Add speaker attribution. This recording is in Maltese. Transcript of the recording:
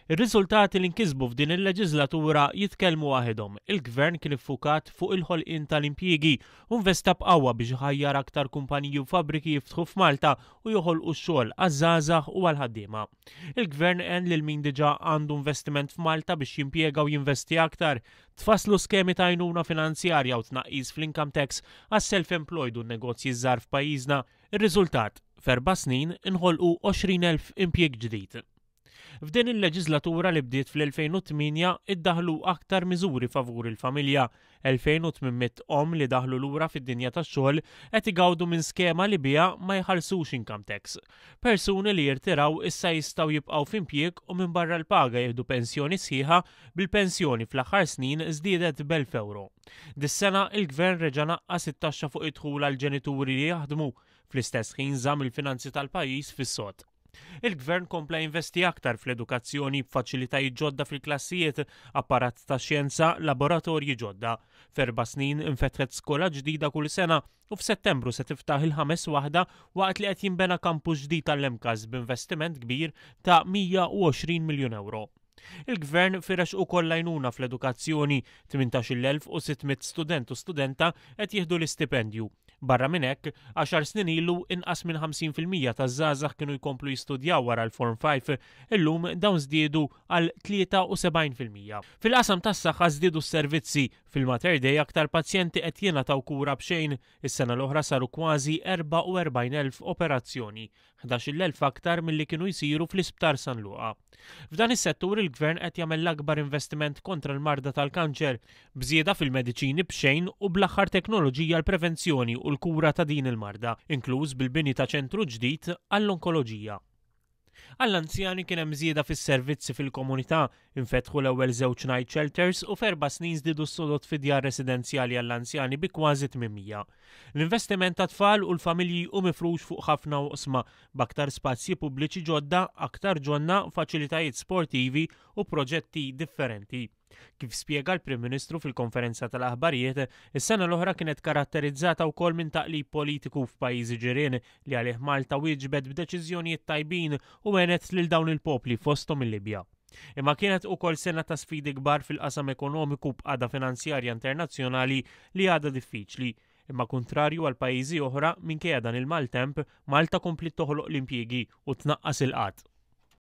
Speaker 1: Ir-riżultati li nkisbu f'din il-leġislatura jitkellmu waħedhom. Il-Gvern kien iffukat fuq il-ħolqien tal-impjiegi u investa b'qawwa biex iħajjar aktar kumpaniji u fabbriki jiftħu f'Malta u joħolqu x-xogħol għaż-żgħażagħ u għall-ħaddiema. Il-Gvern għen lil min diġà għandu investiment f'Malta biex jimpjega u jinvesti aktar, tfasslu skemi ta' għajnuna finanzjarja u tnaqqis fl-income tax għas-self-employed u n-negozji żgħar f'pajjiżna. Ir-riżultat f'4 snin inħolqu 20,000 impjieg ġdid. F'din il-leġislatura li bdiet fl-2008 iddaħlu aktar miżuri favur il-familja. 2800 li daħlu lura fid-dinja tax-xogħol qed igawdu minn skema li biha ma jħallsux income tax. Persuni li jirtiraw issa jistgħu jibqgħu f'impjieg u minn barra l-paga jieħdu pensjoni sħiħa bil-pensjoni fl-aħħar snin żdiedet b'1,000 €. Dis-sena il-Gvern reġa' naqqas it-taxxa fuq id-dħul għall-ġenituri li jaħdmu, fl-istess ħin żamm il-finanzi tal-pajjiż fis-sod. Il-Gvern kompla investi aktar fl-edukazzjoni b'faċilitajiet ġodda fil-klassijiet, apparat ta' xjenza, laboratorji ġodda. F'4 snin infetħet skola ġdida kull sena u f'Settembru se tiftaħ il-5 waħda waqt li qed jinbena kampus ġdid tal-Lemkas b'investiment kbir ta' 120 miljun euro. Il-Gvern firex ukoll għajnuna fl-edukazzjoni, 18,600 student u studenta qed jieħdu l-istipendju. Barra minn hekk, 10 snin ilu inqas minn 50% taż-żgħażagħ kienu jkomplu jistudjaw wara l-Form 5, illum dawn żdiedu għal 73%. Fil-qasam tas-saħħa żdiedu s-servizzi, fil-Mater Dei aktar pazjenti qed jingħataw kura b'xejn, is-sena l-oħra saru kważi 44,000 operazzjoni, 11,000 aktar milli kienu jsiru fl-Isptar San Luqa. F'dan is-settur il-Gvern qed jagħmel l-akbar investiment kontra l-marda tal-kanċer, bżieda fil-mediċini b'xejn u bl-aħħar teknoloġija l-prevenzjoni u l-kura ta' din il-marda, inkluż bil-bini ta' ċentru ġdid għall-onkoloġija. Għall-anzjani kien hemm żieda fis-servizzi fil-komunità, infetħu l-ewwel żewġ night shelters u f'4 snin żdiedu s-sodod fi djar residenzjali għall-anzjani bi kważi 800. L-investiment ta' tfal u l-familji hu mifrux fuq ħafna oqsma b'aktar spazji pubbliċi ġodda, aktar ġonna, faċilitajiet sportivi u proġetti differenti. Kif spjega l-Prim Ministru fil-konferenza tal-aħbarijiet, is-sena l-oħra kienet karatterizzata wkoll minn taqlib politiku f'pajjiżi ġirien li għalih Malta wieġbet b'deċiżjonijiet tajbin u għenet lil dawn il-popli fosthom il-Libja. Imma kienet ukoll sena ta' sfidi kbar fil-qasam ekonomiku b'qagħda finanzjarja internazzjonali li għadha diffiċli. Imma kontrarju għal pajjiżi oħra minkejja dan il-maltemp, Malta kompli toħloq l-impjiegi u tnaqqas il-qatt.